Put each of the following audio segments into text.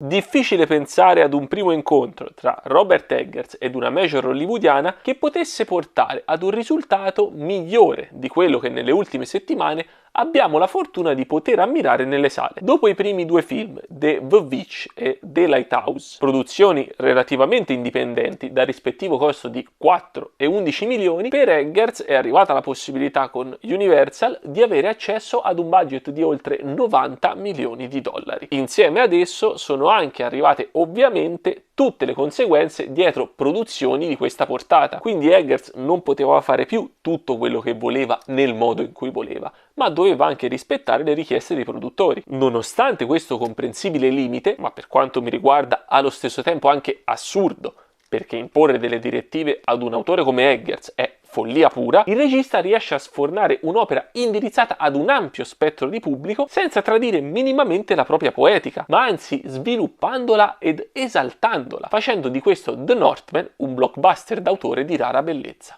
Difficile pensare ad un primo incontro tra Robert Eggers ed una major hollywoodiana che potesse portare ad un risultato migliore di quello che nelle ultime settimane abbiamo la fortuna di poter ammirare nelle sale. Dopo i primi due film, The Witch e The Lighthouse, produzioni relativamente indipendenti dal rispettivo costo di 4 e 11 milioni, per Eggers è arrivata la possibilità con Universal di avere accesso ad un budget di oltre 90 milioni di dollari. Insieme ad esso sono anche arrivate ovviamente tutte le conseguenze dietro produzioni di questa portata, quindi Eggers non poteva fare più tutto quello che voleva nel modo in cui voleva, ma doveva anche rispettare le richieste dei produttori. Nonostante questo comprensibile limite, ma per quanto mi riguarda allo stesso tempo anche assurdo, perché imporre delle direttive ad un autore come Eggers è follia pura, il regista riesce a sfornare un'opera indirizzata ad un ampio spettro di pubblico senza tradire minimamente la propria poetica, ma anzi sviluppandola ed esaltandola, facendo di questo The Northman un blockbuster d'autore di rara bellezza.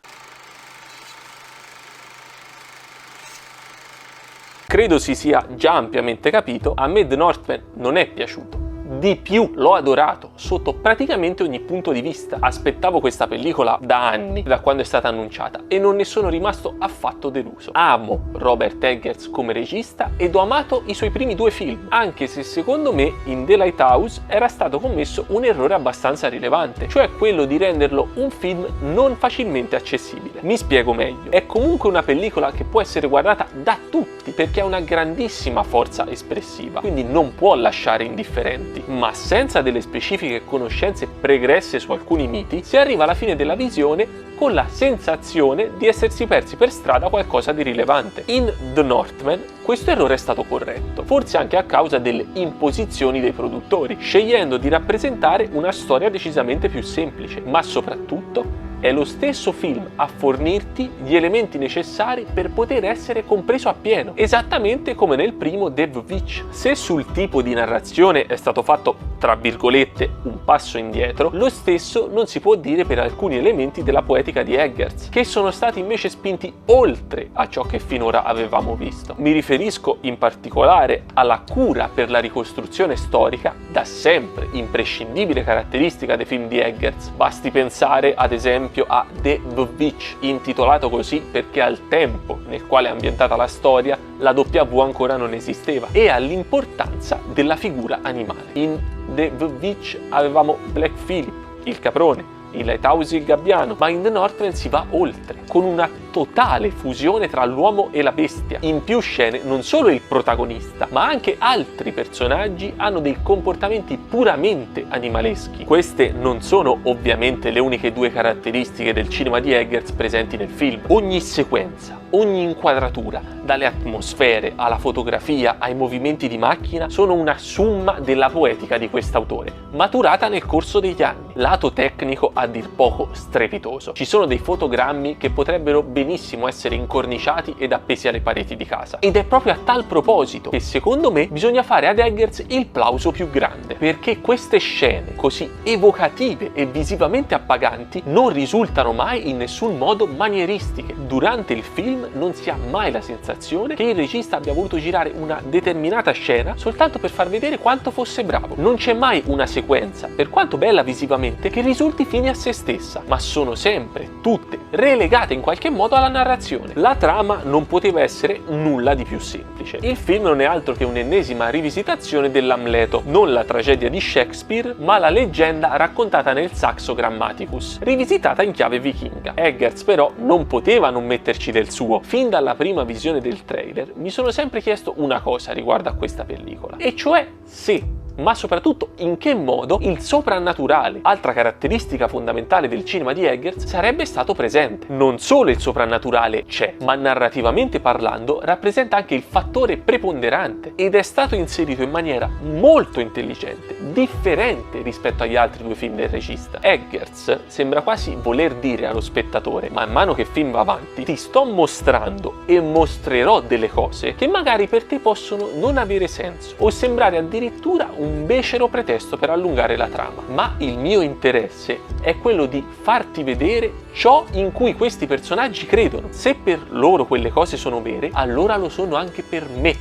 Credo si sia già ampiamente capito, a me The Northman non è piaciuto. Di più, l'ho adorato sotto praticamente ogni punto di vista. Aspettavo questa pellicola da anni, da quando è stata annunciata, e non ne sono rimasto affatto deluso. Amo Robert Eggers come regista ed ho amato i suoi primi due film, anche se secondo me in The Lighthouse era stato commesso un errore abbastanza rilevante, cioè quello di renderlo un film non facilmente accessibile. Mi spiego meglio. È comunque una pellicola che può essere guardata da tutti, perché ha una grandissima forza espressiva, quindi non può lasciare indifferenti. Ma senza delle specifiche conoscenze pregresse su alcuni miti, si arriva alla fine della visione con la sensazione di essersi persi per strada qualcosa di rilevante. In The Northman questo errore è stato corretto, forse anche a causa delle imposizioni dei produttori, scegliendo di rappresentare una storia decisamente più semplice, ma soprattutto è lo stesso film a fornirti gli elementi necessari per poter essere compreso appieno, esattamente come nel primo The Witch. Se sul tipo di narrazione è stato fatto, tra virgolette, un passo indietro, lo stesso non si può dire per alcuni elementi della poetica di Eggers, che sono stati invece spinti oltre a ciò che finora avevamo visto. Mi riferisco in particolare alla cura per la ricostruzione storica, da sempre imprescindibile caratteristica dei film di Eggers. Basti pensare ad esempio a The Witch, intitolato così perché al tempo nel quale è ambientata la storia la W ancora non esisteva, e all'importanza della figura animale. In The Witch avevamo Black Phillip, il caprone, in Lighthouse il gabbiano, ma in The Northman si va oltre, con una totale fusione tra l'uomo e la bestia. In più scene non solo il protagonista, ma anche altri personaggi hanno dei comportamenti puramente animaleschi. Queste non sono ovviamente le uniche due caratteristiche del cinema di Eggers presenti nel film. Ogni sequenza, ogni inquadratura, dalle atmosfere alla fotografia ai movimenti di macchina, sono una summa della poetica di quest'autore, maturata nel corso degli anni. Lato tecnico a dir poco strepitoso. Ci sono dei fotogrammi che potrebbero benissimo essere incorniciati ed appesi alle pareti di casa. Ed è proprio a tal proposito che secondo me bisogna fare ad Eggers il plauso più grande, perché queste scene così evocative e visivamente appaganti non risultano mai in nessun modo manieristiche. Durante il film non si ha mai la sensazione che il regista abbia voluto girare una determinata scena soltanto per far vedere quanto fosse bravo. Non c'è mai una sequenza, per quanto bella visivamente, che risulti fine a se stessa, ma sono sempre tutte relegate in qualche modo alla narrazione. La trama non poteva essere nulla di più semplice. Il film non è altro che un'ennesima rivisitazione dell'Amleto, non la tragedia di Shakespeare, ma la leggenda raccontata nel Saxo Grammaticus, rivisitata in chiave vichinga. Eggers però non poteva non metterci del suo. Fin dalla prima visione del trailer mi sono sempre chiesto una cosa riguardo a questa pellicola, e cioè se, ma soprattutto in che modo, il soprannaturale, altra caratteristica fondamentale del cinema di Eggers, sarebbe stato presente. Non solo il soprannaturale c'è, ma narrativamente parlando rappresenta anche il fattore preponderante, ed è stato inserito in maniera molto intelligente, differente rispetto agli altri due film del regista. Eggers sembra quasi voler dire allo spettatore: man mano che il film va avanti ti sto mostrando e mostrerò delle cose che magari per te possono non avere senso o sembrare addirittura un becero pretesto per allungare la trama, ma il mio interesse è quello di farti vedere ciò in cui questi personaggi credono. Se per loro quelle cose sono vere, allora lo sono anche per me,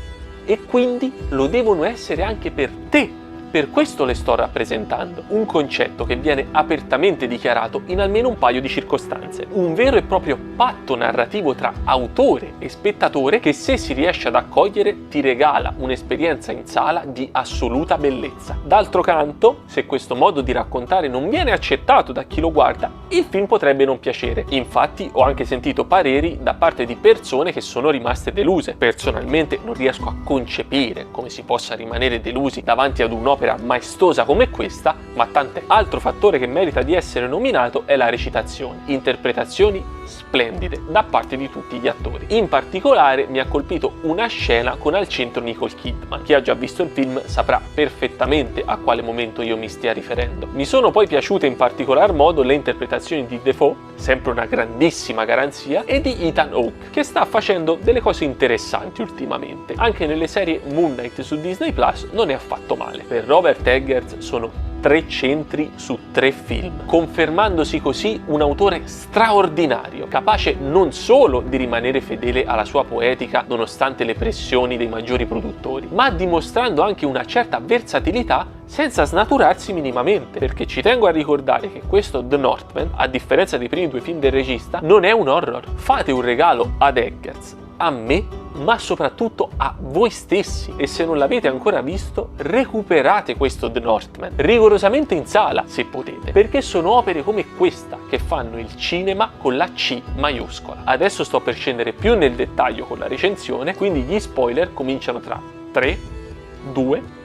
e quindi lo devono essere anche per te. Per questo le sto rappresentando, un concetto che viene apertamente dichiarato in almeno un paio di circostanze. Un vero e proprio patto narrativo tra autore e spettatore che, se si riesce ad accogliere, ti regala un'esperienza in sala di assoluta bellezza. D'altro canto, se questo modo di raccontare non viene accettato da chi lo guarda, il film potrebbe non piacere. Infatti ho anche sentito pareri da parte di persone che sono rimaste deluse. Personalmente non riesco a concepire come si possa rimanere delusi davanti ad un'opera maestosa come questa, ma tant'è. Altro fattore che merita di essere nominato è la recitazione. Interpretazioni splendide da parte di tutti gli attori. In particolare mi ha colpito una scena con al centro Nicole Kidman. Chi ha già visto il film saprà perfettamente a quale momento io mi stia riferendo. Mi sono poi piaciute in particolar modo le interpretazioni di Dafoe, sempre una grandissima garanzia, e di Ethan Hawke, che sta facendo delle cose interessanti ultimamente. Anche nelle serie Moon Knight su Disney Plus non è affatto male. Per Robert Eggers sono 3 centri su 3 film, confermandosi così un autore straordinario, capace non solo di rimanere fedele alla sua poetica nonostante le pressioni dei maggiori produttori, ma dimostrando anche una certa versatilità senza snaturarsi minimamente, perché ci tengo a ricordare che questo The Northman, a differenza dei primi 2 film del regista, non è un horror. Fate un regalo ad Eggers, a me, ma soprattutto a voi stessi, e se non l'avete ancora visto, recuperate questo The Northman rigorosamente in sala se potete, perché sono opere come questa che fanno il cinema con la C maiuscola. Adesso sto per scendere più nel dettaglio con la recensione, quindi gli spoiler cominciano tra 3, 2,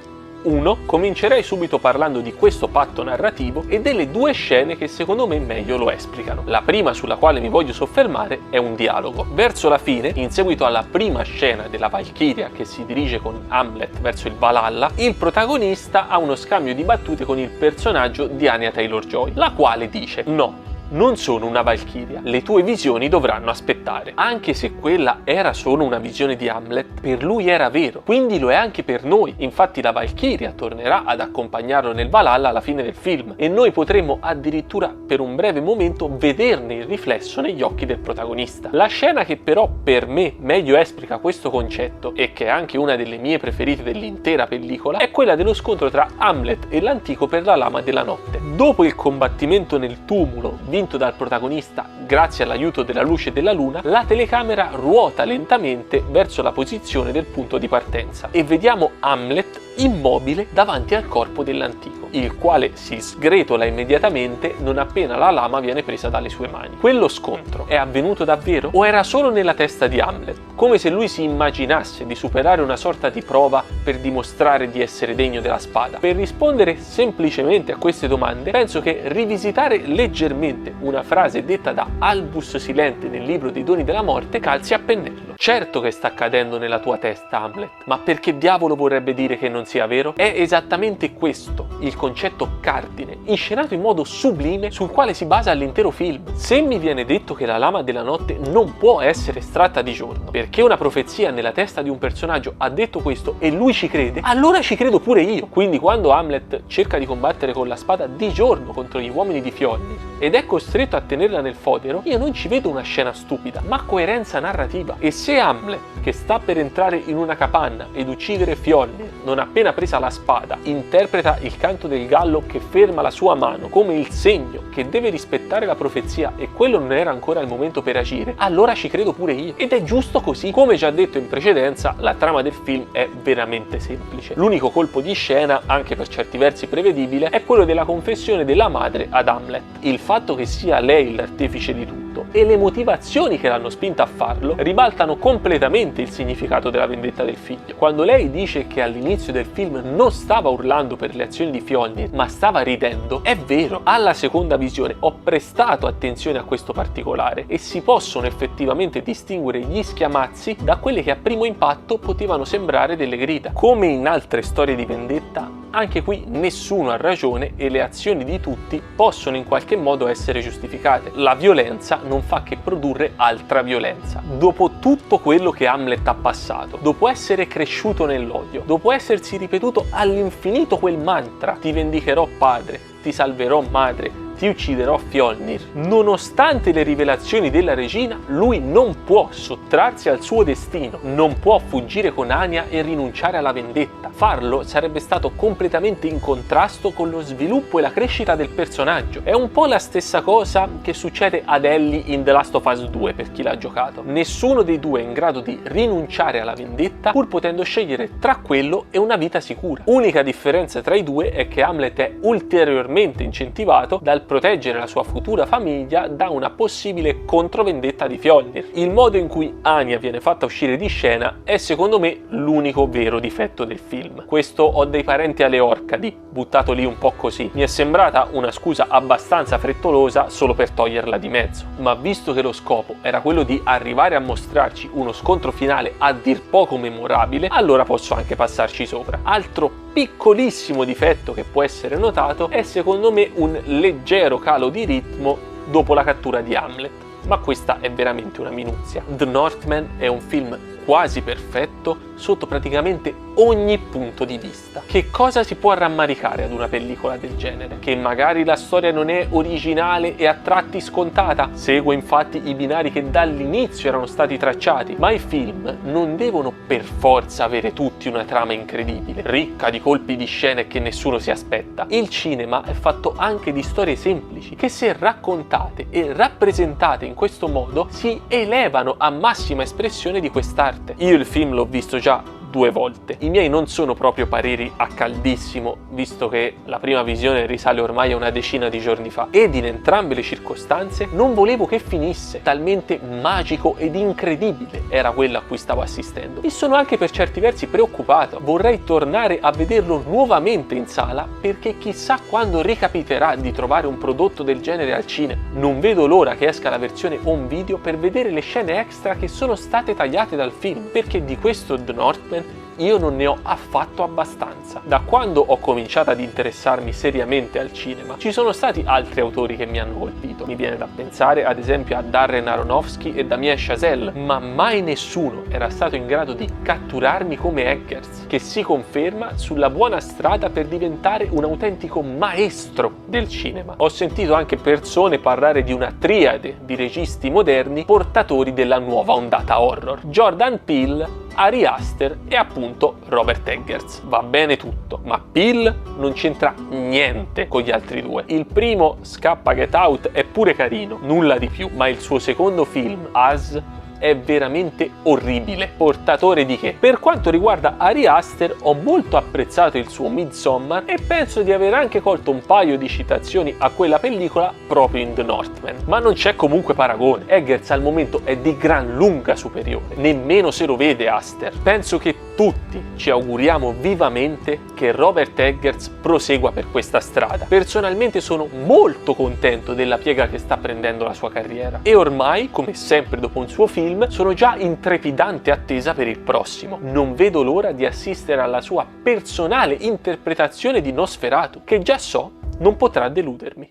1. Comincerei subito parlando di questo patto narrativo e delle 2 scene che secondo me meglio lo esplicano. La prima, sulla quale mi voglio soffermare, è un dialogo. Verso la fine, in seguito alla prima scena della Valchiria che si dirige con Hamlet verso il Valhalla, il protagonista ha uno scambio di battute con il personaggio di Anya Taylor-Joy, la quale dice: no, non sono una Valchiria, le tue visioni dovranno aspettare. Anche se quella era solo una visione di Hamlet, per lui era vero, quindi lo è anche per noi. Infatti la Valchiria tornerà ad accompagnarlo nel Valhalla alla fine del film e noi potremo addirittura per un breve momento vederne il riflesso negli occhi del protagonista. La scena che però per me meglio esplica questo concetto, e che è anche una delle mie preferite dell'intera pellicola, è quella dello scontro tra Hamlet e l'antico per la lama della notte. Dopo il combattimento nel tumulo vinto dal protagonista grazie all'aiuto della luce della luna, la telecamera ruota lentamente verso la posizione del punto di partenza e vediamo Hamlet immobile davanti al corpo dell'antico, il quale si sgretola immediatamente non appena la lama viene presa dalle sue mani. Quello scontro è avvenuto davvero o era solo nella testa di Hamlet, come se lui si immaginasse di superare una sorta di prova per dimostrare di essere degno della spada? Per rispondere semplicemente a queste domande, penso che rivisitare leggermente una frase detta da Albus Silente nel libro dei doni della morte calzi a pennello. Certo che sta accadendo nella tua testa, Hamlet, ma perché diavolo vorrebbe dire che non sia vero? È esattamente questo il concetto cardine, inscenato in modo sublime, sul quale si basa l'intero film. Se mi viene detto che la lama della notte non può essere estratta di giorno, perché una profezia nella testa di un personaggio ha detto questo e lui ci crede, allora ci credo pure io. Quindi quando Hamlet cerca di combattere con la spada di giorno contro gli uomini di Fjolnir ed è costretto a tenerla nel fodero, io non ci vedo una scena stupida, ma coerenza narrativa. E se Hamlet, che sta per entrare in una capanna ed uccidere Fjolnir, non appena presa la spada, interpreta il canto del gallo che ferma la sua mano come il segno che deve rispettare la profezia e quello non era ancora il momento per agire, allora ci credo pure io. Ed è giusto così. Come già detto in precedenza, la trama del film è veramente semplice. L'unico colpo di scena, anche per certi versi prevedibile, è quello della confessione della madre ad Hamlet. Il fatto che sia lei l'artefice di tutto e le motivazioni che l'hanno spinta a farlo ribaltano completamente il significato della vendetta del figlio. Quando lei dice che all'inizio del film non stava urlando per le azioni di Fjolnir, ma stava ridendo, è vero. Alla seconda visione ho prestato attenzione a questo particolare e si possono effettivamente distinguere gli schiamazzi da quelle che a primo impatto potevano sembrare delle grida. Come in altre storie di vendetta, anche qui nessuno ha ragione e le azioni di tutti possono in qualche modo essere giustificate. La violenza non fa che produrre altra violenza. Dopo tutto quello che Hamlet ha passato, dopo essere cresciuto nell'odio, dopo essersi ripetuto all'infinito quel mantra: ti vendicherò padre, ti salverò madre, ti ucciderò Fjolnir. Nonostante le rivelazioni della regina, lui non può sottrarsi al suo destino, non può fuggire con Anya e rinunciare alla vendetta. Farlo sarebbe stato completamente in contrasto con lo sviluppo e la crescita del personaggio. È un po' la stessa cosa che succede ad Ellie in The Last of Us 2 per chi l'ha giocato. Nessuno dei due è in grado di rinunciare alla vendetta pur potendo scegliere tra quello e una vita sicura. Unica differenza tra i due è che Hamlet è ulteriormente incentivato dal proteggere la sua futura famiglia da una possibile controvendetta di Fjolnir. Il modo in cui Anya viene fatta uscire di scena è secondo me l'unico vero difetto del film. Questo "ho dei parenti alle Orcadi", buttato lì un po' così, mi è sembrata una scusa abbastanza frettolosa solo per toglierla di mezzo, ma visto che lo scopo era quello di arrivare a mostrarci uno scontro finale a dir poco memorabile, allora posso anche passarci sopra. Altro piccolissimo difetto che può essere notato è secondo me un leggero calo di ritmo dopo la cattura di Hamlet, ma questa è veramente una minuzia. The Northman è un film quasi perfetto sotto praticamente ogni punto di vista. Che cosa si può rammaricare ad una pellicola del genere? Che magari la storia non è originale e a tratti scontata? Segue infatti i binari che dall'inizio erano stati tracciati, ma i film non devono per forza avere tutti una trama incredibile, ricca di colpi di scene che nessuno si aspetta. Il cinema è fatto anche di storie semplici, che se raccontate e rappresentate in questo modo si elevano a massima espressione di quest'arte. Io il film l'ho visto già 2 volte. I miei non sono proprio pareri a caldissimo, visto che la prima visione risale ormai a una decina di giorni fa, ed in entrambe le circostanze non volevo che finisse, talmente magico ed incredibile era quello a cui stavo assistendo. E sono anche per certi versi preoccupato, vorrei tornare a vederlo nuovamente in sala, perché chissà quando ricapiterà di trovare un prodotto del genere al cinema. Non vedo l'ora che esca la versione home video per vedere le scene extra che sono state tagliate dal film, perché di questo The Northman io non ne ho affatto abbastanza. Da quando ho cominciato ad interessarmi seriamente al cinema, ci sono stati altri autori che mi hanno colpito. Mi viene da pensare ad esempio a Darren Aronofsky e Damien Chazelle, ma mai nessuno era stato in grado di catturarmi come Eggers, che si conferma sulla buona strada per diventare un autentico maestro del cinema. Ho sentito anche persone parlare di una triade di registi moderni portatori della nuova ondata horror: Jordan Peele, Ari Aster e appunto Robert Eggers. Va bene tutto, ma Peele non c'entra niente con gli altri due. Il primo, Scappa Get Out, è pure carino, nulla di più, ma il suo secondo film, Us, è veramente orribile. Portatore di che? Per quanto riguarda Ari Aster, ho molto apprezzato il suo Midsommar e penso di aver anche colto un paio di citazioni a quella pellicola proprio in The Northman, ma non c'è comunque paragone. Eggers al momento è di gran lunga superiore, nemmeno se lo vede Aster. Penso che tutti ci auguriamo vivamente che Robert Eggers prosegua per questa strada. Personalmente sono molto contento della piega che sta prendendo la sua carriera e ormai, come sempre dopo un suo film, sono già in trepidante attesa per il prossimo. Non vedo l'ora di assistere alla sua personale interpretazione di Nosferatu, che già so non potrà deludermi.